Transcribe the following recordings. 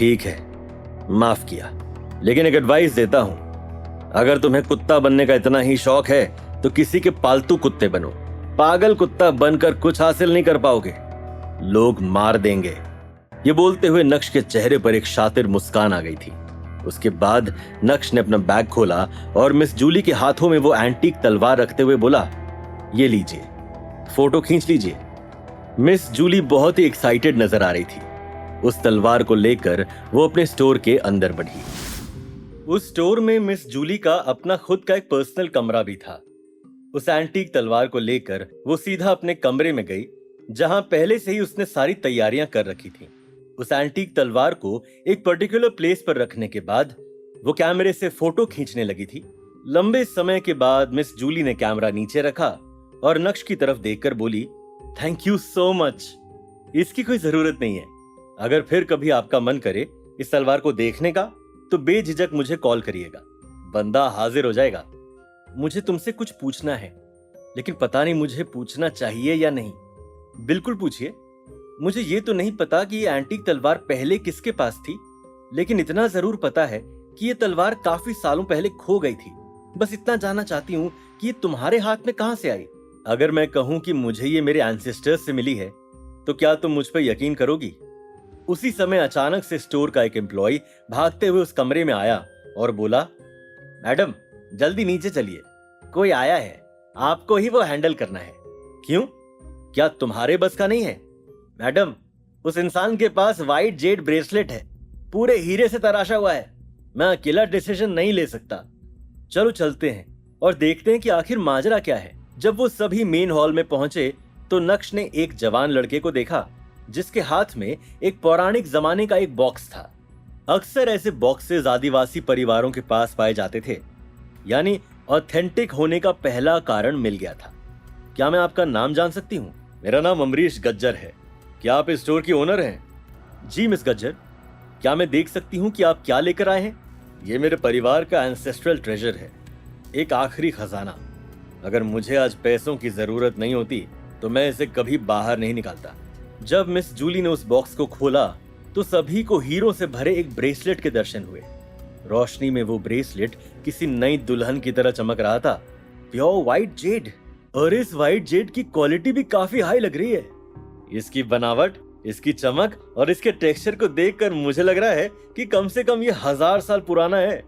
ठीक है, माफ किया, लेकिन एक एडवाइस देता हूं, अगर तुम्हें कुत्ता बनने का इतना ही शौक है तो किसी के पालतू कुत्ते बनो। पागल कुत्ता बनकर कुछ हासिल नहीं कर पाओगे, लोग मार देंगे। ये बोलते हुए नक्श के चेहरे पर एक शातिर मुस्कान आ गई थी। उसके बाद नक्श ने अपना बैग खोला और मिस जूली के हाथों में वो एंटीक तलवार रखते हुए बोला, ये लीजिए, फोटो खींच लीजिए। मिस जूली बहुत ही एक्साइटेड नजर आ रही थी। उस तलवार को लेकर वो अपने स्टोर के अंदर बढ़ी। उस स्टोर में मिस जूली का अपना खुद का एक पर्सनल कमरा भी था। उस एंटीक तलवार को लेकर वो सीधा अपने कमरे में गई, जहां पहले से ही उसने सारी तैयारियां कर रखी थी। उस एंटीक तलवार को एक पर्टिकुलर प्लेस पर रखने के बाद वो कैमरे से फोटो खींचने लगी थी। लंबे समय के बाद मिस जूली ने कैमरा नीचे रखा और नक्श की तरफ देखकर बोली, थैंक यू सो मच, इसकी कोई जरूरत नहीं है। अगर फिर कभी आपका मन करे इस तलवार को देखने का तो बेझिझक मुझे कॉल करिएगा, बंदा हाजिर हो जाएगा। मुझे तुमसे कुछ पूछना है, लेकिन पता नहीं मुझे पूछना चाहिए या नहीं। बिल्कुल पूछिए। मुझे ये तो नहीं पता कि ये एंटीक तलवार पहले किसके पास थी, लेकिन इतना जरूर पता है कि ये तलवार काफी सालों पहले खो गई थी। बस इतना जानना चाहती हूँ कि ये तुम्हारे हाथ में कहां से आई। अगर मैं कहूं कि मुझे ये मेरे एंसेस्टर्स से मिली है तो क्या तुम मुझ पर यकीन करोगी? उसी समय अचानक से स्टोर का एक एम्प्लॉय भागते हुए उस कमरे में आया और बोला, मैडम जल्दी नीचे चलिए, कोई आया है, आपको ही वो हैंडल करना है। क्यों, क्या तुम्हारे बस का नहीं है? मैडम, उस इंसान के पास व्हाइट जेड ब्रेसलेट है, पूरे हीरे से तराशा हुआ है। मैं अकेला डिसीजन नहीं ले सकता। चलो चलते हैं और देखते हैं कि आखिर माजरा क्या है। जब वो सभी मेन हॉल में पहुंचे तो नक्श ने एक जवान लड़के को देखा जिसके हाथ में एक पौराणिक जमाने का एक बॉक्स था। अक्सर ऐसे बॉक्सेस आदिवासी परिवारों के पास पाए जाते थे, यानी ऑथेंटिक होने का पहला कारण मिल गया था। क्या मैं आपका नाम जान सकती हूँ? मेरा नाम अमरीश गज्जर है। क्या आप इस स्टोर की ओनर हैं? जी मिस गज्जर। क्या मैं देख सकती हूँ कि आप क्या लेकर आए हैं? ये मेरे परिवार का एंसेस्ट्रल ट्रेजर है, एक आखिरी खजाना। अगर मुझे आज पैसों की जरूरत नहीं होती तो मैं इसे कभी बाहर नहीं निकालता। जब मिस जूली ने उस बॉक्स को खोला तो सभी को हीरों से भरे एक ब्रेसलेट के दर्शन हुए। रोशनी में वो ब्रेसलेट किसी नई दुल्हन की तरह चमक रहा था। प्योर व्हाइट जेड, और इस व्हाइट जेड की क्वालिटी भी काफी हाई लग रही है। इसकी बनावट, इसकी चमक और इसके टेक्सचर को देखकर मुझे लग रहा है कि कम से कम ये 1000 साल पुराना है।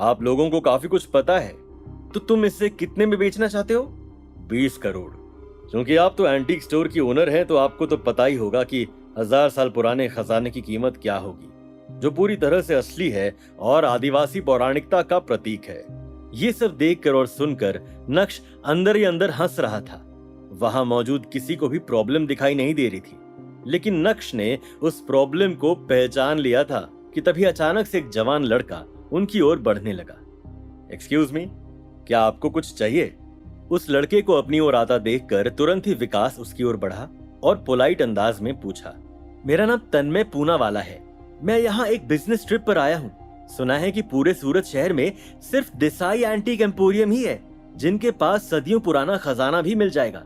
आप लोगों को काफी कुछ पता है, तो तुम इसे कितने में बेचना चाहते हो? 20 करोड़। क्योंकि आप तो एंटीक स्टोर की ओनर हैं तो आपको तो पता ही होगा कि 1000 साल पुराने खजाने की कीमत क्या होगी, जो पूरी तरह से असली है और आदिवासी पौराणिकता का प्रतीक है। ये सब देखकर और सुनकर नक्श अंदर ही अंदर हंस रहा था। वहां मौजूद किसी को भी प्रॉब्लम दिखाई नहीं दे रही थी, लेकिन नक्श ने उस प्रॉब्लम को पहचान लिया था कि तभी अचानक से एक जवान लड़का उनकी ओर बढ़ने लगा। एक्सक्यूज मी, क्या आपको कुछ चाहिए? उस लड़के को अपनी ओर आता देखकर तुरंत ही विकास उसकी ओर बढ़ा और पोलाइट अंदाज में पूछा, मेरा नाम तन्मय पूनावाला है। मैं यहाँ एक बिजनेस ट्रिप पर आया हूँ। सुना है कि पूरे सूरत शहर में सिर्फ देसाई एंटीक एम्पोरियम ही है जिनके पास सदियों पुराना खजाना भी मिल जाएगा।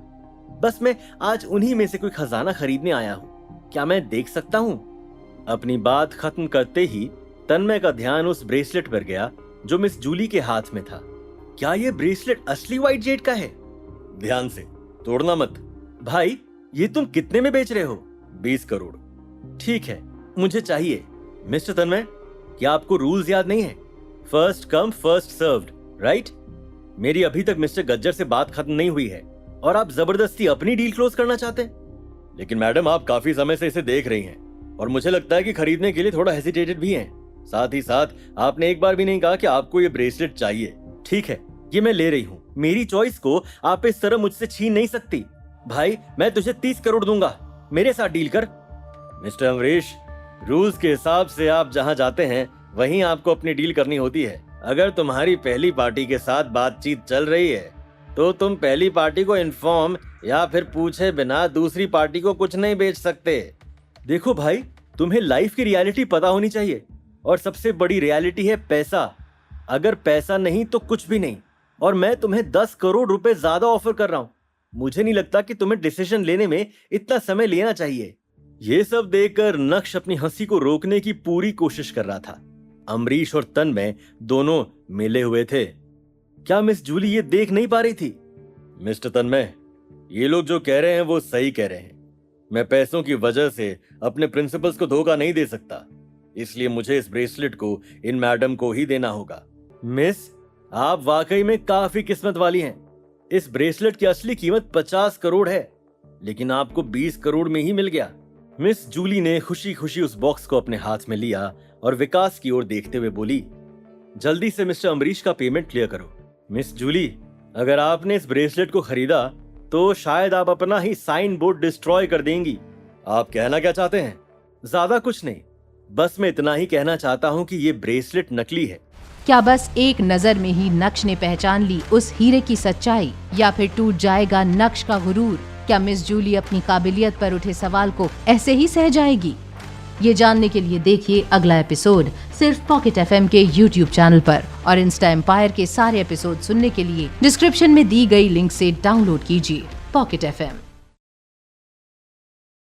बस मैं आज उन्हीं में से कोई खजाना खरीदने आया हूँ। क्या मैं देख सकता हूँ? अपनी बात खत्म करते ही तन्मय का ध्यान उस ब्रेसलेट पर गया जो मिस जूली के हाथ में था। क्या ये ब्रेसलेट असली व्हाइट जेड का है? ध्यान से, तोड़ना मत। भाई, ये तुम कितने में बेच रहे हो? 20 करोड़। ठीक है, मुझे चाहिए। मिस्टर तन्मय, क्या आपको रूल्स याद नहीं है? First come first served, right? मेरी अभी तक मिस्टर गज्जर से बात खत्म नहीं हुई है और आप जबरदस्ती अपनी डील क्लोज करना चाहते हैं। लेकिन मैडम, आप काफी समय से इसे देख रही हैं और मुझे लगता है कि खरीदने के लिए थोड़ा हेजिटेटेड भी हैं। साथ ही साथ आपने एक बार भी नहीं कहा कि आपको ये ब्रेसलेट चाहिए। ठीक है, ये मैं ले रही हूँ। मेरी चॉइस को आप इस तरह मुझसे छीन नहीं सकती। भाई, मैं तुझे 30 करोड़ दूंगा, मेरे साथ डील कर। मिस्टर अमरीश, रूल्स के हिसाब से आप जहां जाते हैं वहीं आपको अपनी डील करनी होती है। अगर तुम्हारी पहली पार्टी के साथ बातचीत चल रही है तो तुम पहली पार्टी को इन्फॉर्म या फिर पूछे बिना दूसरी पार्टी को कुछ नहीं बेच सकते। देखो भाई, तुम्हें लाइफ की रियलिटी पता होनी चाहिए, और सबसे बड़ी रियलिटी है पैसा। अगर पैसा नहीं तो कुछ भी नहीं, और मैं तुम्हें 10 करोड़ रुपए ज्यादा ऑफर कर रहा हूं। मुझे नहीं लगता कि तुम्हें डिसीजन लेने में इतना समय लेना चाहिए। ये सब देखकर नक्श अपनी हंसी को रोकने की पूरी कोशिश कर रहा था। अमरीश और तन्मय दोनों मिले हुए थे। क्या मिस जूली ये देख नहीं पा रही थी? मिस्टर तन्मय, ये लोग जो कह रहे हैं वो सही कह रहे हैं। मैं पैसों की वजह से अपने प्रिंसिपल्स को धोखा नहीं दे सकता, इसलिए मुझे इस ब्रेसलेट को इन मैडम को ही देना होगा। मिस, आप वाकई में काफी किस्मत वाली हैं। इस ब्रेसलेट की असली कीमत 50 करोड़ है, लेकिन आपको 20 करोड़ में ही मिल गया। मिस जूली ने खुशी खुशी उस बॉक्स को अपने हाथ में लिया और विकास की ओर देखते हुए बोली, जल्दी से मिस्टर अमरीश का पेमेंट क्लियर करो। मिस जूली, अगर आपने इस ब्रेसलेट को खरीदा तो शायद आप अपना ही साइन बोर्ड डिस्ट्रॉय कर देंगी। आप कहना क्या चाहते हैं? ज्यादा कुछ नहीं, बस मैं इतना ही कहना चाहता हूँ कि ये ब्रेसलेट नकली है। क्या बस एक नजर में ही नक्श ने पहचान ली उस हीरे की सच्चाई, या फिर टूट जाएगा नक्श का गुरूर? क्या मिस जूली अपनी काबिलियत पर उठे सवाल को ऐसे ही सह जाएगी? ये जानने के लिए देखिए अगला एपिसोड सिर्फ पॉकेट FM के YouTube चैनल पर, और इंस्टा एम्पायर के सारे एपिसोड सुनने के लिए डिस्क्रिप्शन में दी गई लिंक से डाउनलोड कीजिए पॉकेट FM।